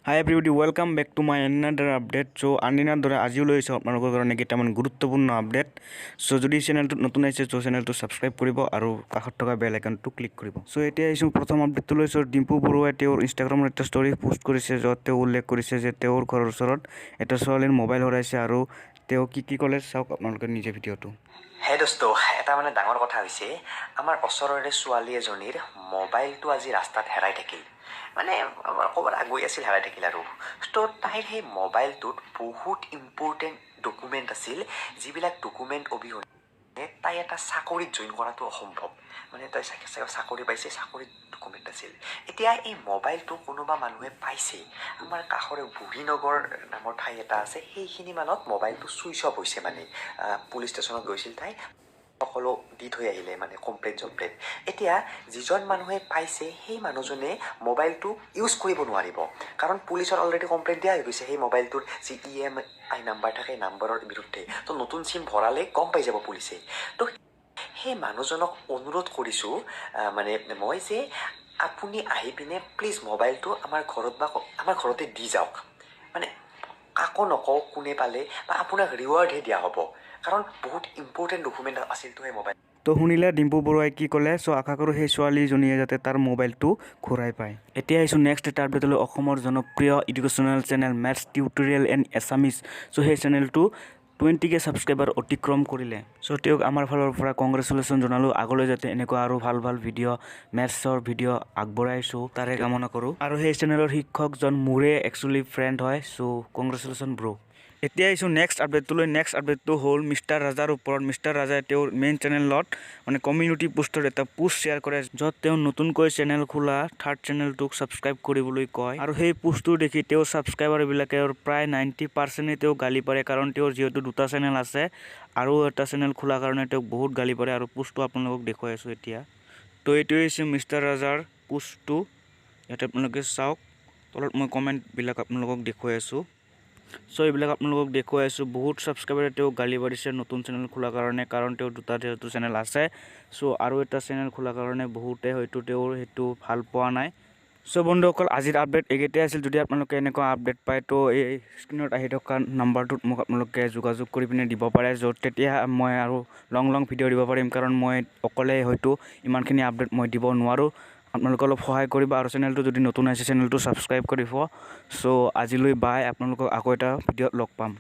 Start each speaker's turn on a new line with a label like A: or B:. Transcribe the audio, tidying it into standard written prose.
A: Hi everybody, welcome back to my another update. So আনদিনাৰ দৰে আজিও লৈছো আপোনালোকৰ কাৰণে কেইটামান গুৰুত্বপূৰ্ণ আপডেট। সো যদি চেনেলটো নতুন আছে তো চেনেলটো সাবস্ক্ৰাইব কৰিব আৰু কাষত থকা বেল আইকনটো ক্লিক কৰিব। সো এতিয়া আইছো প্ৰথম আপডেটটো লৈছো ডিম্পু বৰুৱাই তেওঁৰ ইনষ্টাগ্ৰামত এটা ষ্টৰী পোষ্ট কৰিছে য'ত তেওঁ উল্লেখ কৰিছে যে তেওঁৰ ঘৰৰ ওচৰত এটা ছোৱালীৰ মোবাইল হেৰাইছে আৰু তেওঁ কি ক'লে চাওক আপোনালোকে নিজে ভিডিঅ'টো।
B: হে দোস্ত এটা ডাঙৰ কথা হৈছে আমাৰ ওচৰৰে ছোৱালী এজনীৰ মোবাইলটো আজি ৰাস্তাত হেৰাই থাকিল ক'ৰবাত গৈ আছিল হেৰাই থাকিল আৰু তো তাইৰ সেই মোবাইলটোত বহুত ইম্পৰ্টেণ্ট ডকুমেণ্ট আছিল যিবিলাক ডকুমেণ্ট অবিহনে তাই এটা চাকৰিত জইন কৰাটো অসম্ভৱ তাই চাকৰি পাইছে চাকৰিত ডকুমেণ্ট আছিল এতিয়া এই মোবাইলটো কোনোবা মানুহে পাইছে আমাৰ কাষৰে বুঢ়ীনগৰ নামৰ ঠাই এটা আছে সেইখিনি মানত মোবাইলটো চুইচ অফ হৈছে পুলিচ ষ্টেচনত গৈছিল তাই সকলো দি থৈ আহিলে কমপ্লেইন চমপ্লেইন এতিয়া যিজন মানুহে পাইছে সেই মানুহজনে মোবাইলটো ইউজ কৰিব নোৱাৰিব কাৰণ পুলিচত অলৰেডি কমপ্লেইন দিয়া হৈ গৈছে সেই মোবাইলটোৰ যি EMI নাম্বাৰ থাকে সেই নাম্বাৰৰ বিৰুদ্ধে তো নতুন চিম ভৰালে গম পাই যাব পুলিচে তো সেই মানুহজনক অনুৰোধ কৰিছোঁ মই যে আপুনি আহি পিনে প্লিজ মোবাইলটো আমাৰ ঘৰত বা আমাৰ ঘৰতে দি যাওক কাকো নকওঁ কোনে পালে বা আপোনাক ৰিৱাৰ্ডহে দিয়া হ'ব কাৰণ বহুত ইম্পৰ্টেণ্ট ডকুমেণ্ট আছিল তো সেই মোবাইল
A: তো শুনিলে ডিম্পু বৰুৱাই কি ক'লে সো আশা কৰোঁ সেই ছোৱালীজনীয়ে যাতে তাৰ মোবাইলটো ঘূৰাই পায় এতিয়া আহিছোঁ নেক্সট এটা আপডেটলৈ অসমৰ জনপ্ৰিয় educational channel maths tutorial and Assamese so সেই চেনেলটো 20K ছাবস্ক্ৰাইবাৰ অতিক্ৰম কৰিলে সো তেওঁক আমাৰ ফালৰ পৰা কংগ্ৰেচুলেশ্যন জনালোঁ আগলৈ যাতে এনেকুৱা আৰু ভাল ভাল ভিডিঅ' মেথছৰ ভিডিঅ' আগবঢ়াইছোঁ তাৰে কামনা কৰোঁ আৰু সেই চেনেলৰ শিক্ষকজন মোৰে একচুৱেলি ফ্ৰেণ্ড হয় সো কংগ্ৰেচুলেশ্যন ব্ৰ এতিয়া আহিছোঁ নেক্সট আপডেটটোলৈ নেক্সট আপডেটটো হ'ল মিষ্টাৰ ৰাজাৰ ওপৰত মিষ্টাৰ ৰাজাই তেওঁৰ মেইন চেনেলত কমিউনিটি পোষ্টত এটা পোষ্ট শ্বেয়াৰ কৰে য'ত তেওঁ নতুনকৈ চেনেল খোলা থাৰ্ড চেনেলটোক ছাবস্ক্ৰাইব কৰিবলৈ কয় আৰু সেই পোষ্টটো দেখি তেওঁৰ ছাবস্ক্ৰাইবাৰবিলাকৰ প্ৰায় 90% তেওঁ গালি পাৰে কাৰণ তেওঁৰ যিহেতু দুটা চেনেল আছে আৰু এটা চেনেল খোলাৰ কাৰণে তেওঁক বহুত গালি পাৰে আৰু পোষ্টটো আপোনালোকক দেখুৱাই আছোঁ এতিয়া তো এইটোৱে হৈছে মিষ্টাৰ ৰাজাৰ পোষ্টটো ইয়াতে আপোনালোকে চাওক তলত মই কমেণ্টবিলাক আপোনালোকক দেখুৱাই আছোঁ সো এইবিলাক আপোনালোকক দেখুৱাই আছোঁ বহুত ছাবস্ক্ৰাইবাৰে তেওঁক গালি পাৰিছে নতুন চেনেল খোলাৰ কাৰণে কাৰণ তেওঁৰ দুটা যিহেতু চেনেল আছে সো আৰু এটা চেনেল খোলাৰ কাৰণে বহুতে হয়তো তেওঁৰ সেইটো ভাল পোৱা নাই সো বন্ধুসকল আজিৰ আপডেট এইকেইটাই আছিল যদি আপোনালোকে এনেকুৱা আপডেট পায় তো এই স্ক্ৰীনত আহি থকা নাম্বাৰটোত মোক আপোনালোকে যোগাযোগ কৰি পিনে দিব পাৰে য'ত তেতিয়া মই আৰু লং ভিডিঅ' দিব পাৰিম কাৰণ মই অকলে হয়তো ইমানখিনি আপডেট মই দিব নোৱাৰোঁ আপোনালোকে অলপ সহায় কৰিব আৰু চেনেলটো যদি নতুন আছে চেনেলটো ছাবস্ক্ৰাইব কৰিব সো আজিলৈ বাই আপোনালোকক আকৌ এটা ভিডিঅ'ত লগ পাম